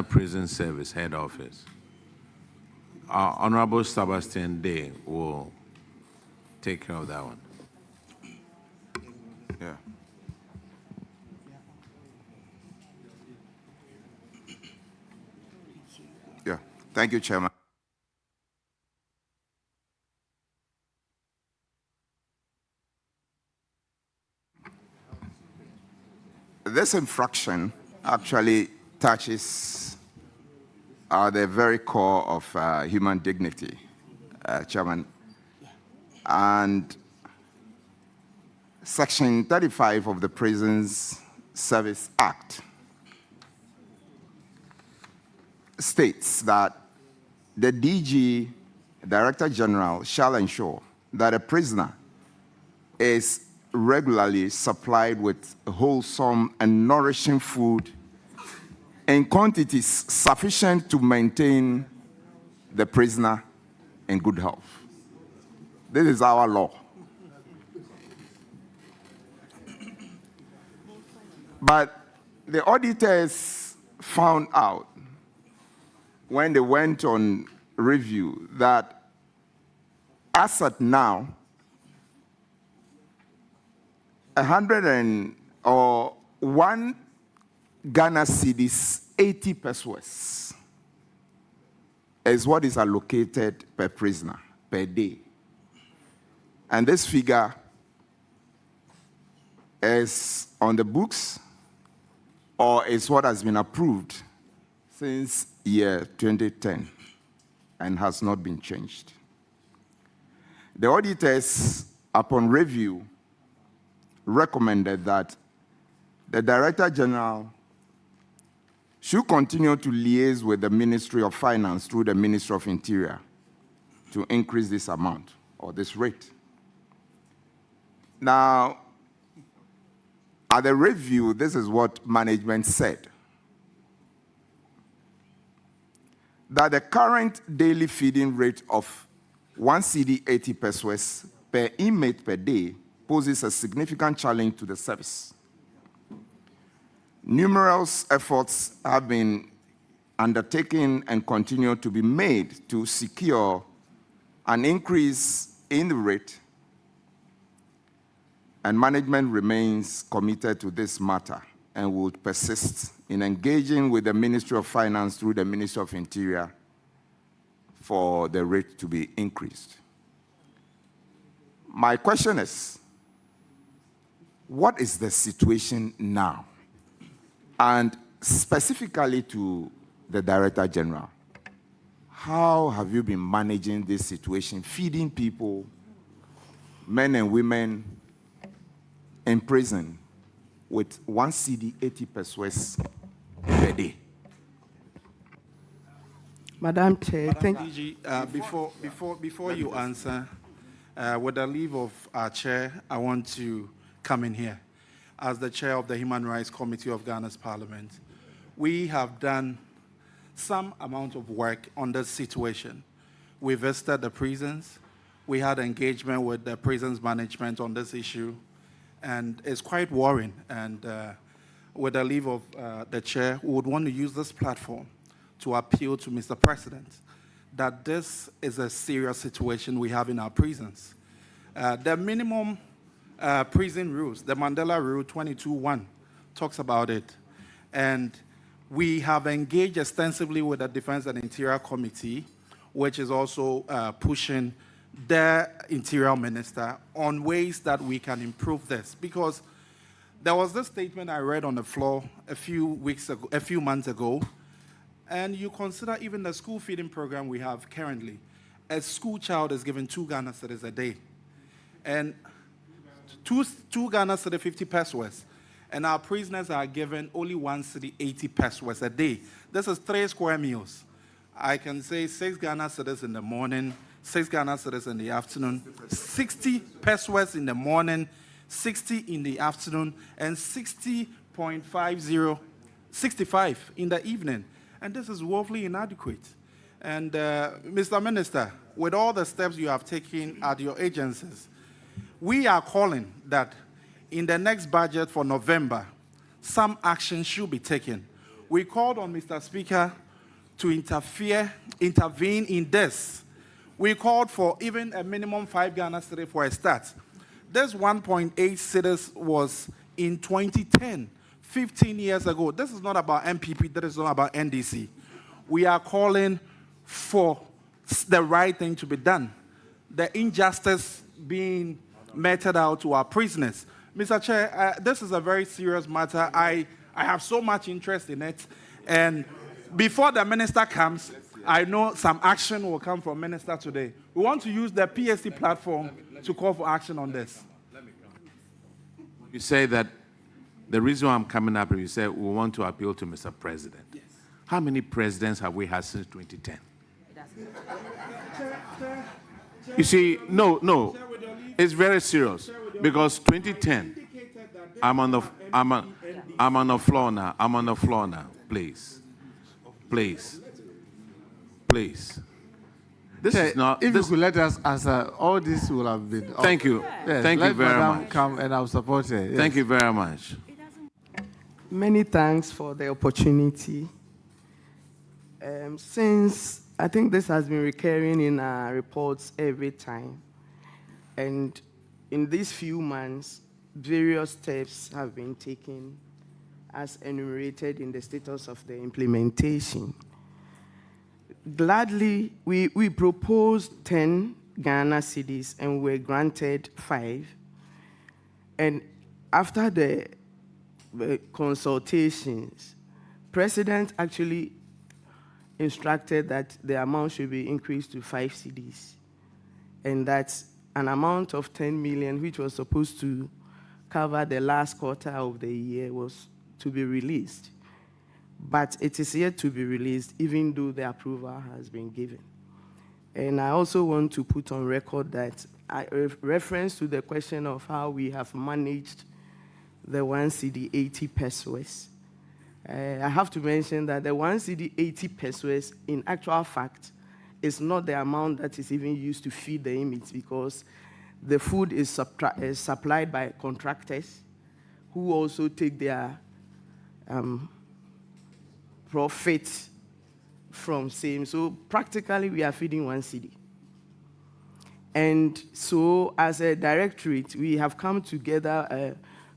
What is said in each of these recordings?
Prison Service Head Office. Our Honorable Sebastian Day will take care of that one. Yeah. Yeah. Thank you, Chairman. This infraction actually touches the very core of human dignity, Chairman. And Section 35 of the Prisons Service Act states that the DG, Director General, shall ensure that a prisoner is regularly supplied with wholesome and nourishing food in quantities sufficient to maintain the prisoner in good health. This is our law. But the auditors found out when they went on review that as at now, 1 Ghana cedis 80 pesos is what is allocated per prisoner per day. And this figure is on the books or is what has been approved since year 2010 and has not been changed. The auditors, upon review, recommended that the Director General should continue to liaise with the Ministry of Finance through the Ministry of Interior to increase this amount or this rate. Now, at the review, this is what management said. That the current daily feeding rate of 1 CD 80 pesos per inmate per day poses a significant challenge to the service. Numerous efforts have been undertaken and continue to be made to secure an increase in the rate, and management remains committed to this matter and will persist in engaging with the Ministry of Finance through the Ministry of Interior for the rate to be increased. My question is, what is the situation now? And specifically to the Director General, how have you been managing this situation, feeding people, men and women in prison with 1 CD 80 pesos per day? Madam Chair, thank you. Before you answer, with the leave of our chair, I want to come in here. As the chair of the Human Rights Committee of Ghana's Parliament, we have done some amount of work on this situation. We visited the prisons. We had engagement with the prisons management on this issue, and it's quite worrying. And with the leave of the chair, we would want to use this platform to appeal to Mr. President that this is a serious situation we have in our prisons. The minimum prison rules, the Mandela Rule 22.1 talks about it. And we have engaged extensively with the Defense and Interior Committee, which is also pushing the Interior Minister on ways that we can improve this. Because there was this statement I read on the floor a few months ago, and you consider even the school feeding program we have currently, a school child is given 2 Ghana cedis a day. And 2 Ghana cedi 50 pesos. And our prisoners are given only 1 cedi 80 pesos a day. This is 3 square meals. I can say 6 Ghana cedis in the morning, 6 Ghana cedis in the afternoon, 60 pesos in the morning, 60 in the afternoon, and 65 in the evening. And this is woefully inadequate. And Mr. Minister, with all the steps you have taken at your agencies, we are calling that in the next budget for November, some action should be taken. We called on Mr. Speaker to intervene in this. We called for even a minimum 5 Ghana cedi for a start. This 1.8 cedis was in 2010, 15 years ago. This is not about MPP, this is not about NDC. We are calling for the right thing to be done. The injustice being meted out to our prisoners. Mr. Chair, this is a very serious matter. I have so much interest in it. And before the minister comes, I know some action will come from minister today. We want to use the PSC platform to call for action on this. You say that the reason why I'm coming up, you say we want to appeal to Mr. President. Yes. How many presidents have we had since 2010? You see, no, it's very serious because 2010. I'm on the floor now. I'm on the floor now. Please. This is not. If This, you could let us answer, all this will have been. thank you. Yes, Thank you let very Madam much. come and I'll support her. Yes. Thank you very much. Many thanks for the opportunity. Since I think this has been recurring in our reports every time, and in these few months, various steps have been taken as enumerated in the status of the implementation. Gladly, we proposed 10 Ghana cedis and were granted 5. And after the consultations, President actually instructed that the amount should be increased to 5 cedis. And that's an amount of 10 million, which was supposed to cover the last quarter of the year, was to be released. But it is yet to be released, even though the approval has been given. And I also want to put on record that reference to the question of how we have managed the 1 cedi 80 pesos. I have to mention that the 1 cedi 80 pesos, in actual fact, is not the amount that is even used to feed the inmates, because the food is supplied by contractors who also take their profit from same. So practically, we are feeding 1 cedi. And so as a directorate, we have come together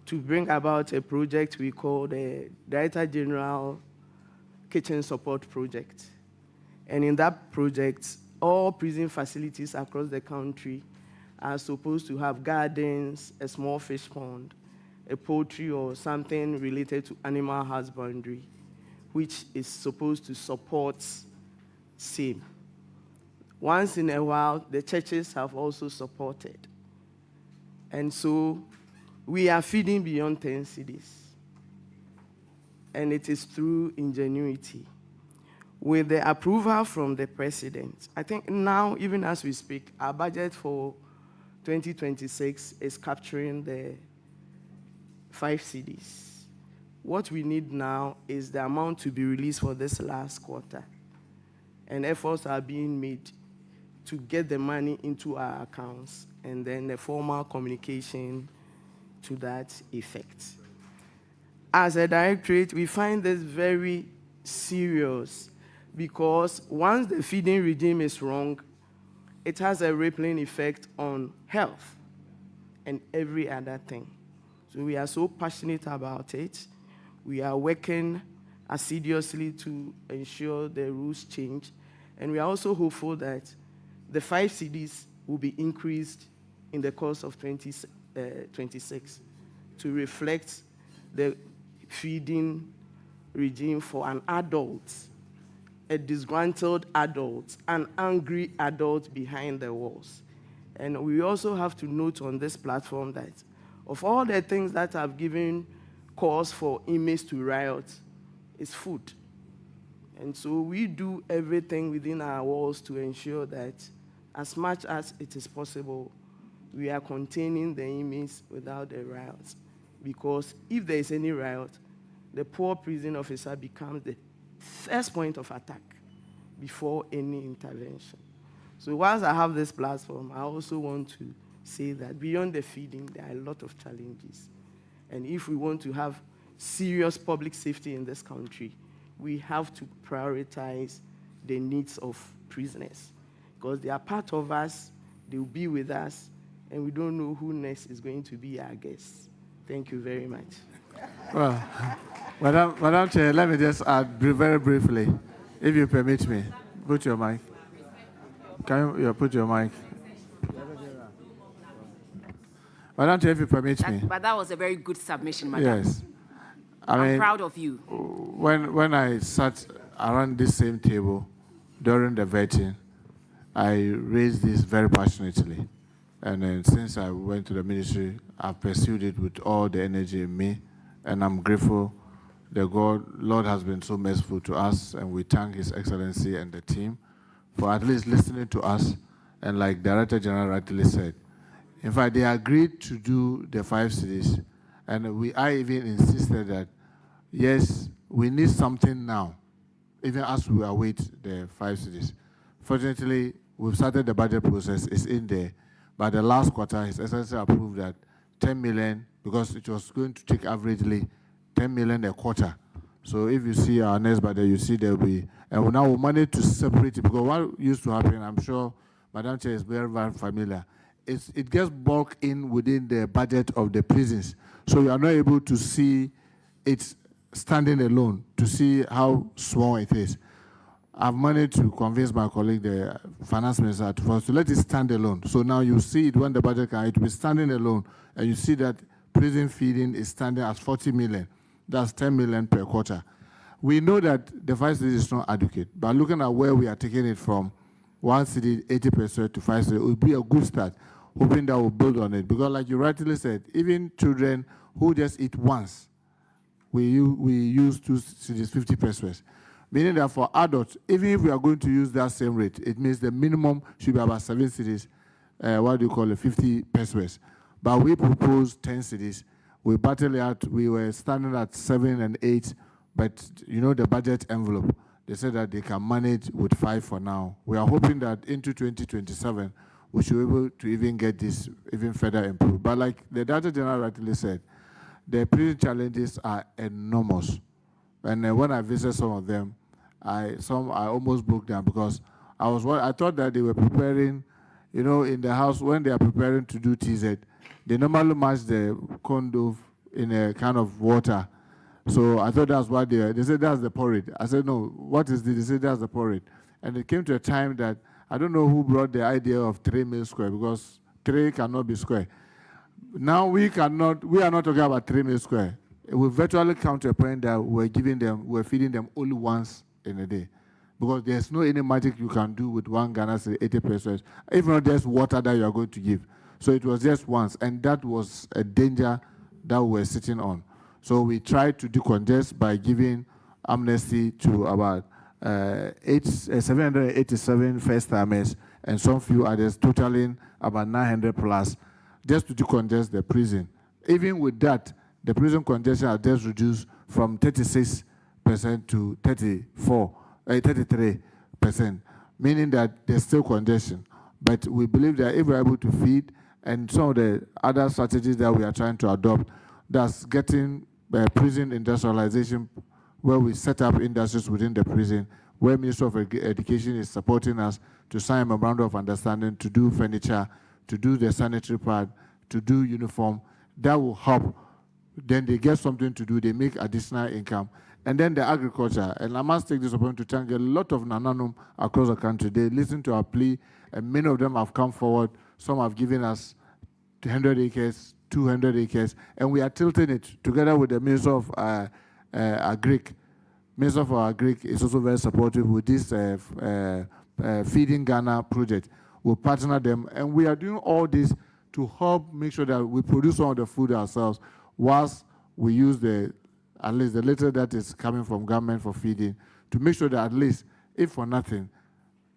to bring about a project we call the Director General Kitchen Support Project. And in that project, all prison facilities across the country are supposed to have gardens, a small fish pond, a poultry or something related to animal husbandry, which is supposed to support same. Once in a while, the churches have also supported. And so we are feeding beyond 10 cedis. And it is through ingenuity. With the approval from the president, I think now, even as we speak, our budget for 2026 is capturing the 5 cedis. What we need now is the amount to be released for this last quarter. And efforts are being made to get the money into our accounts, and then the formal communication to that effect. As a directorate, we find this very serious, because once the feeding regime is wrong, it has a rippling effect on health and every other thing. So we are so passionate about it. We are working assiduously to ensure the rules change. And we are also hopeful that the 5 cedis will be increased in the course of 2026 to reflect the feeding regime for an adult, a disgruntled adult, an angry adult behind the walls. And we also have to note on this platform that of all the things that have given cause for inmates to riot, is food. And so we do everything within our walls to ensure that as much as it is possible, we are containing the inmates without the riots. Because if there is any riot, the poor prison officer becomes the first point of attack before any intervention. So whilst I have this platform, I also want to say that beyond the feeding, there are a lot of challenges. And if we want to have serious public safety in this country, we have to prioritize the needs of prisoners because they are part of us, they will be with us, and we don't know who next is going to be our guests. Thank you very much. Well, Madam Chair, let me just add very briefly, if you permit me. Put your mic. Can you put your mic? Madam Chair, if you permit me. But that was a very good submission, Madam. Yes. I'm proud of you. When I sat around this same table during the vetting, I raised this very passionately. And then since I went to the ministry, I've pursued it with all the energy in me. And I'm grateful the Lord has been so merciful to us. And we thank His Excellency and the team for at least listening to us. And like Director General rightly said, in fact, they agreed to do the 5 cities. And I even insisted that, yes, we need something now, even as we await the 5 cities. Fortunately, we've started the budget process, it's in there. But the last quarter, His Excellency approved that 10 million, because it was going to take averagely 10 million a quarter. So if you see our next budget, you see there will be, and now we managed to separate it, because what used to happen, I'm sure Madam Chair is very, very familiar, it gets bulked in within the budget of the prisons. So you are not able to see it standing alone, to see how small it is. I've managed to convince my colleague, the finance minister, to let it stand alone. So now you see it when the budget can, it will be standing alone, and you see that prison feeding is standing at 40 million. That's 10 million per quarter. We know that the 5 cities is not adequate, but looking at where we are taking it from, 1 city, 80% to 5 cities, it would be a good start, hoping that we'll build on it. Because like you rightly said, even children who just eat once, we use 2 cities, 50 pesos. Meaning that for adults, even if we are going to use that same rate, it means the minimum should be about 7 cities, 50 pesos. But we proposed 10 cities. We battled out, we were standing at 7 and 8, but you know the budget envelope, they said that they can manage with 5 for now. We are hoping that into 2027, we should be able to even get this even further improved. But like the Director General rightly said, the prison challenges are enormous. And when I visited some of them, I almost broke down because I thought that they were preparing, you know, in the house when they are preparing to do TZ, they normally match the condo in a kind of water. So I thought that's what they said that's the porridge. I said, no, what is this? They said that's the porridge. And it came to a time that I don't know who brought the idea of 3 meal square because 3 cannot be square. Now we are not talking about 3 meal square. We virtually come to a point that we're feeding them only once in a day. Because there's no any magic you can do with 1 Ghana cedi, 80 pesos. If not, there's water that you are going to give. So it was just once, and that was a danger that we were sitting on. So we tried to decongest by giving amnesty to about 787 first-timers and some few others, totaling about 900 plus, just to decongest the prison. Even with that, the prison congestion has just reduced from 36% to 33%, meaning that there's still congestion. But we believe that if we're able to feed, and some of the other strategies that we are trying to adopt, that's getting prison industrialization, where we set up industries within the prison, where Ministry of Education is supporting us to sign a memorandum of understanding, to do furniture, to do the sanitary part, to do uniform. That will help. Then they get something to do, they make additional income. And then the agriculture, and I must take this opportunity to thank a lot of Nananum across the country. They listen to our plea, and many of them have come forward. Some have given us 100 acres, 200 acres, and we are tilting it together with the Minister of Agric. Minister of Agric is also very supportive with this Feeding Ghana project. We'll partner them, and we are doing all this to help make sure that we produce some of the food ourselves, whilst we use at least the little that is coming from government for feeding, to make sure that at least, if for nothing,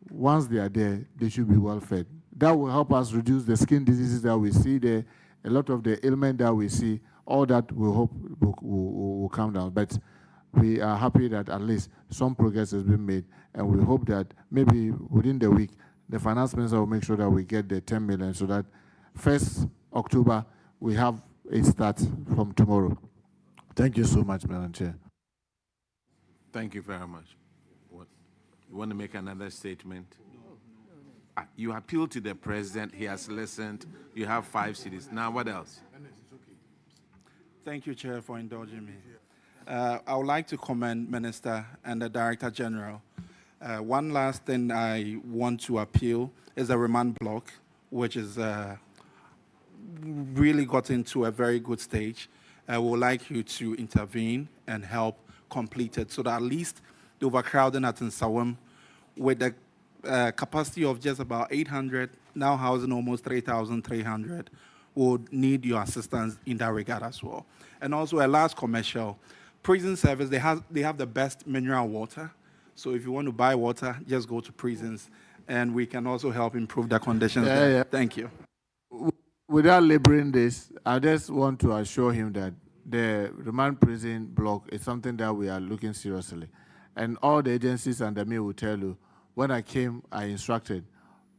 once they are there, they should be well fed. That will help us reduce the skin diseases that we see there, a lot of the ailment that we see, all that we hope will come down. But we are happy that at least some progress has been made, and we hope that maybe within the week, the finance minister will make sure that we get the 10 million so that 1st October, we have it start from tomorrow. Thank you so much, Madam Chair. Thank you very much. What, you want to make another statement? No. You appeal to the president. He has listened. You have 5 cities. Now, what else? Thank you, Chair, for indulging me. I would like to commend Minister and the Director General. One last thing I want to appeal is the remand block, which is really got into a very good stage. We would like you to intervene and help complete it so that at least the overcrowding at Nsawam, with the capacity of just about 800, now housing almost 3,300, would need your assistance in that regard as well. And also a last commercial, prison service, they have the best mineral water. So if you want to buy water, just go to prisons, and we can also help improve the conditions there. Yeah. Thank you. Without laboring this, I just want to assure him that the remand prison block is something that we are looking seriously. And all the agencies under me will tell you, when I came, I instructed,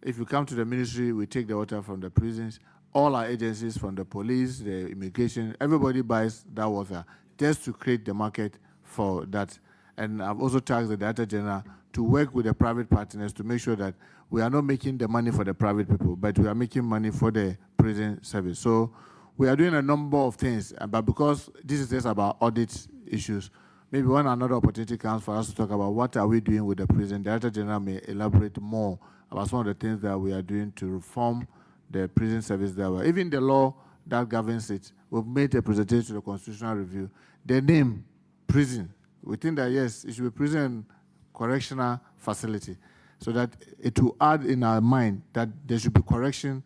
if you come to the ministry, we take the water from the prisons. All our agencies, from the police, the immigration, everybody buys that water just to create the market for that. And I've also tasked the Director General to work with the private partners to make sure that we are not making the money for the private people, but we are making money for the prison service. So we are doing a number of things, but because this is just about audit issues, maybe when another opportunity comes for us to talk about what are we doing with the prison, the Director General may elaborate more about some of the things that we are doing to reform the prison service that way. Even the law that governs it, we've made a presentation to the Constitutional Review. The name, prison, we think that, yes, it should be prison correctional facility, so that it will add in our mind that there should be correction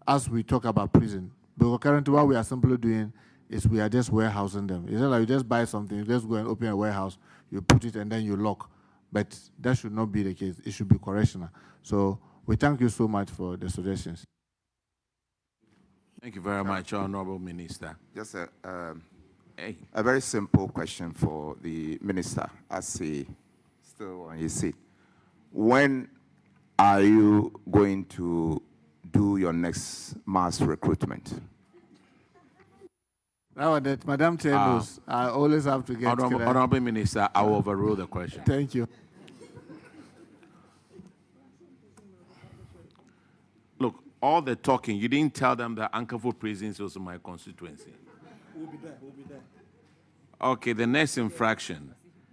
as we talk about prison. Because currently what we are simply doing is we are just warehousing them. It's not like you just buy something, you just go and open a warehouse, you put it and then you lock. But that should not be the case. It should be correctional. So we thank you so much for the suggestions. Thank you very much, Honorable Minister. Just a very simple question for the minister as he still on his seat. When are you going to do your next mass recruitment? Now that Madam Chair knows, I always have to get Honorable Minister, I will overrule the question. Thank you. Look, all the talking, you didn't tell them that Ankafu prison is also my constituency. We'll be there. Okay, the next infraction.